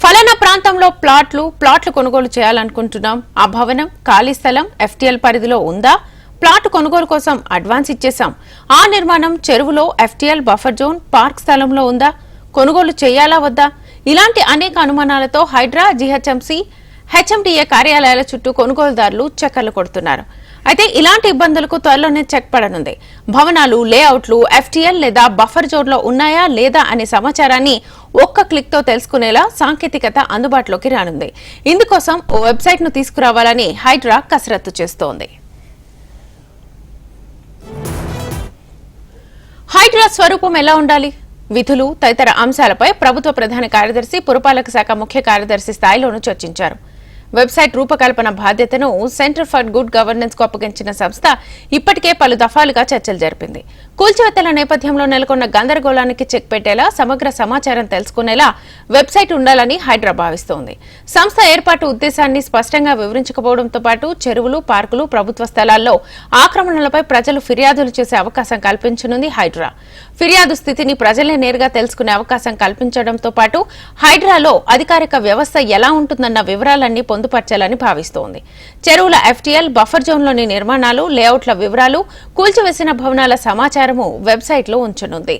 ఫలానా ప్రాంతంలో ప్లాట్లు కొనుగోలు చేయాలనుకుంటున్నాం. ఆ భవనం ఖాళీ స్థలం ఎఫ్టీఎల్ పరిధిలో ఉందా? ప్లాట్ కొనుగోలు కోసం అడ్వాన్స్ ఇచ్చేశాం. ఆ నిర్మాణం చెరువులో ఎఫ్టీఎల్ బఫర్ జోన్ పార్క్ స్థలంలో ఉందా? కొనుగోలు చేయాలా వద్దా? ఇలాంటి అనేక అనుమానాలతో హైడ్రా, జీహెచ్ఎంసీ, హెచ్ఎండిఏ కార్యాలయాల చుట్టూ కొనుగోలుదారులు చక్కర్లు కొడుతున్నారు. అయితే ఇలాంటి ఇబ్బందులకు త్వరలోనే చెక్ పడనుంది. భవనాలు, లేఅవుట్లు ఎఫ్టీఎల్ లేదా బఫర్ జోన్లో ఉన్నాయా లేదా అనే సమాచారాన్ని ఒక్క క్లిక్ తో తెలుసుకునేలా సాంకేతికత అందుబాటులోకి రానుంది. ఇందుకోసం ఓ వెబ్సైట్ ను తీసుకురావాలని హైడ్రా కసరత్తు చేస్తోంది. హైడ్రా స్వరూపం ఎలా ఉండాలి? విధులు తదితర అంశాలపై ప్రభుత్వ ప్రధాన కార్యదర్శి, పురపాలక శాఖ ముఖ్య కార్యదర్శి స్థాయిలోనూ చర్చించారు. వెబ్సైట్ రూపకల్పన బాధ్యతను సెంటర్ ఫర్ గుడ్ గవర్నెన్స్ కు అప్పగించిన సంస్థ ఇప్పటికే పలు దఫాలుగా చర్చలు జరిపింది. కూల్చివేతల నేపథ్యంలో నెలకొన్న గందరగోళానికి చెక్ పెట్టేలా సమగ్ర సమాచారం తెలుసుకునేలా వెబ్సైట్ ఉండాలని హైడ్రా భావిస్తోంది. సంస్థ ఏర్పాటు ఉద్దేశాన్ని స్పష్టంగా వివరించకపోవడంతో పాటు చెరువులు, పార్కులు, ప్రభుత్వ స్థలాల్లో ఆక్రమణలపై ప్రజలు ఫిర్యాదులు చేసే అవకాశం కల్పించనుంది హైడ్రా. ఫిర్యాదు స్థితిని ప్రజలే నేరుగా తెలుసుకునే అవకాశం కల్పించడంతో పాటు హైడ్రాలో అధికారిక వ్యవస్థ ఎలా ఉంటుందన్న వివరాలన్నీ పొందుపర్చాలని భావిస్తోంది. చెరువుల ఎఫ్టీఎల్, బఫర్ జోన్లోని నిర్మాణాలు, లేఅవుట్ల వివరాలు, కూల్చివేసిన భవనాల సమాచారము వెబ్సైట్లో ఉంచనుంది.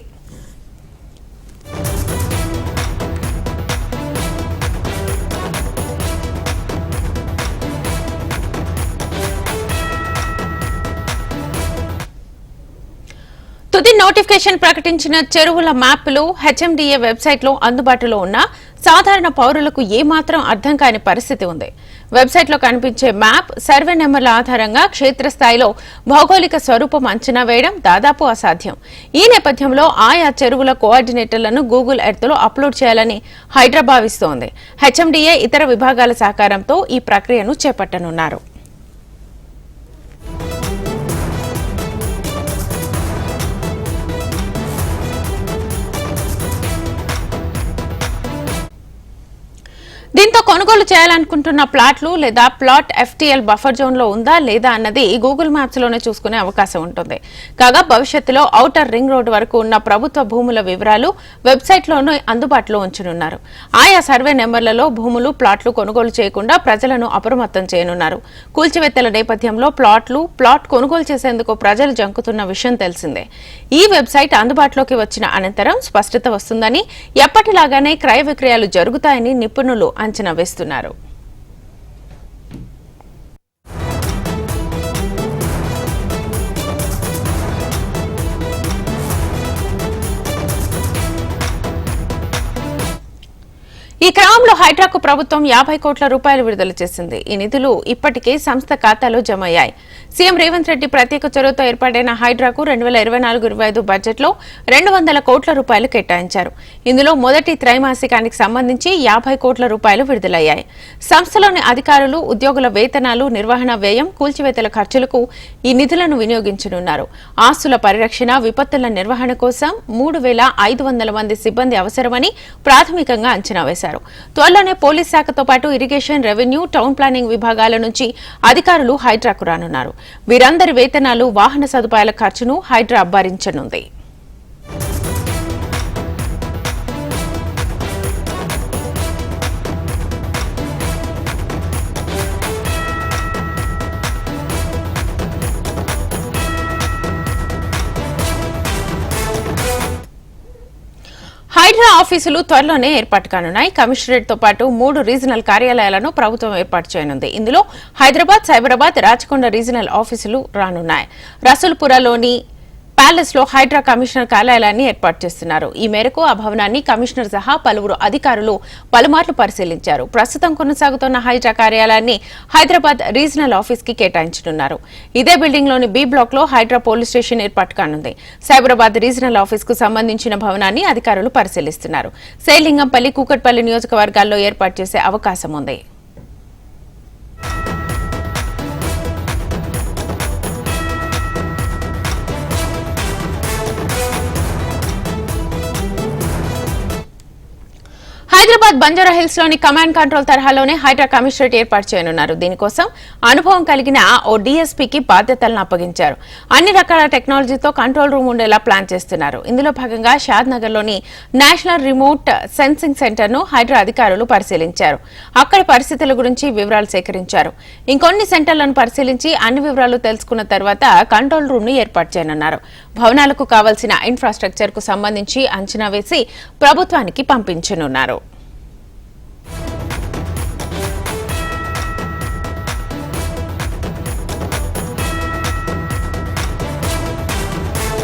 తుది నోటిఫికేషన్ ప్రకటించిన చెరువుల మ్యాప్లు హెచ్ఎండిఏ వెబ్సైట్లో అందుబాటులో ఉన్న సాధారణ పౌరులకు ఏమాత్రం అర్థం కాని పరిస్థితి ఉంది. వెబ్సైట్లో కనిపించే మ్యాప్, సర్వే నెంబర్ల ఆధారంగా క్షేత్రస్థాయిలో భౌగోళిక స్వరూపం అంచనా వేయడం దాదాపు అసాధ్యం. ఈ నేపథ్యంలో ఆయా చెరువుల కోఆర్డినేటర్లను గూగుల్ ఎర్త్లో అప్లోడ్ చేయాలని హైడ్రా భావిస్తోంది. హెచ్ఎండిఏ ఇతర విభాగాల సహకారంతో ఈ ప్రక్రియను చేపట్టనున్నారు. దీంతో కొనుగోలు చేయాలనుకుంటున్న ప్లాట్లు లేదా ప్లాట్ ఎఫ్టీఎల్ బఫర్ జోన్ లో ఉందా లేదా అన్నది గూగుల్ మ్యాప్స్ లోనే చూసుకునే అవకాశం ఉంటుంది. కాగా భవిష్యత్తులో ఔటర్ రింగ్ రోడ్ వరకు ఉన్న ప్రభుత్వ భూముల వివరాలు వెబ్సైట్ లోనే అందుబాటులో ఉంచనున్నారు. ఆయా సర్వే నెంబర్లలో భూములు, ప్లాట్లు కొనుగోలు చేయకుండా ప్రజలను అప్రమత్తం చేయనున్నారు. కూల్చివేతల నేపథ్యంలో ప్లాట్ కొనుగోలు చేసేందుకు ప్రజలు జంకుతున్న విషయం తెలిసిందే. ఈ వెబ్సైట్ అందుబాటులోకి వచ్చిన అనంతరం స్పష్టత వస్తుందని, ఎప్పటిలాగానే క్రయ విక్రయాలు జరుగుతాయని నిపుణులు అంచనా వేస్తున్నారు. ఈ క్రమంలో హైడ్రాకు ప్రభుత్వం 50 కోట్ల రూపాయలు విడుదల చేసింది. ఈ నిధులు ఇప్పటికే సంస్థ ఖాతాలో జమ అయ్యాయి. సీఎం రేవంత్ రెడ్డి ప్రత్యేక చొరవతో ఏర్పాటైన హైడ్రాకు 2024-25 బడ్జెట్లో 200 కోట్ల రూపాయలు కేటాయించారు. ఇందులో మొదటి త్రైమాసికానికి సంబంధించి 50 కోట్ల రూపాయలు విడుదలయ్యాయి. సంస్థలోని అధికారులు, ఉద్యోగుల వేతనాలు, నిర్వహణ వ్యయం, కూల్చివేతల ఖర్చులకు ఈ నిధులను వినియోగించనున్నారు. ఆస్తుల పరిరక్షణ, విపత్తుల నిర్వహణ కోసం 3,500 మంది సిబ్బంది అవసరమని ప్రాథమికంగా అంచనా వేశారు. త్వరలోనే పోలీస్ శాఖతో పాటు ఇరిగేషన్, రెవెన్యూ, టౌన్ ప్లానింగ్ విభాగాల నుంచి అధికారులు హైడ్రాకు రానున్నారు. వీరందరి వేతనాలు, వాహన సదుపాయాల ఖర్చును హైడ్రా భరించనుంది. హైడ్రా ఆఫీసులు త్వరలోనే ఏర్పాటు కానున్నాయి. కమిషనరేట్ తో పాటు 3 రీజనల్ కార్యాలయాలను ప్రభుత్వం ఏర్పాటు చేయనుంది. ఇందులో హైదరాబాద్, సైబరాబాద్, రాచకొండ రీజనల్ ఆఫీసులు రానున్నాయి. రసూల్పురలోని ప్యాలెస్ లో హైడ్రా కమిషనర్ కార్యాలయాన్ని ఏర్పాటు చేస్తున్నారు. ఈ మేరకు ఆ భవనాన్ని కమిషనర్ సహా పలువురు అధికారులు పలుమార్లు పరిశీలించారు. ప్రస్తుతం కొనసాగుతున్న హైడ్రా కార్యాలయాన్ని హైదరాబాద్ రీజనల్ ఆఫీస్ కి కేటాయించనున్నారు. ఇదే బిల్డింగ్ లోని బి బ్లాక్ లో హైడ్రా పోలీస్ స్టేషన్ ఏర్పాటు కానుంది. సైబరాబాద్ రీజనల్ ఆఫీస్ కు సంబంధించిన భవనాన్ని అధికారులు పరిశీలిస్తున్నారు. సేలింగంపల్లి, కూకట్పల్లి నియోజకవర్గాల్లో ఏర్పాటు చేసే అవకాశం ఉంది. హైదరాబాద్ హైదరాబాద్ బంజారాహిల్స్ లోని కమాండ్ కంట్రోల్ తరహాలోనే హైడ్రా కమిషనరేట్ ఏర్పాటు చేయనున్నారు. దీనికోసం అనుభవం కలిగిన ఓ డీఎస్పీకి బాధ్యతలను అప్పగించారు. అన్ని రకాల టెక్నాలజీతో కంట్రోల్ రూమ్ ఉండేలా ప్లాన్ చేస్తున్నారు. ఇందులో భాగంగా షాద్ నగర్ లోని నేషనల్ రిమోట్ సెన్సింగ్ సెంటర్ ను హైడ్రా అధికారులు పరిశీలించారు. అక్కడి పరిస్థితుల గురించి వివరాలు సేకరించారు. ఇంకొన్ని సెంటర్లను పరిశీలించి అన్ని వివరాలు తెలుసుకున్న తర్వాత కంట్రోల్ రూమ్ ను ఏర్పాటు చేయనున్నారు. భవనాలకు కావాల్సిన ఇన్ఫ్రాస్ట్రక్చర్ కు సంబంధించి అంచనా వేసి ప్రభుత్వానికి పంపించనున్నారు.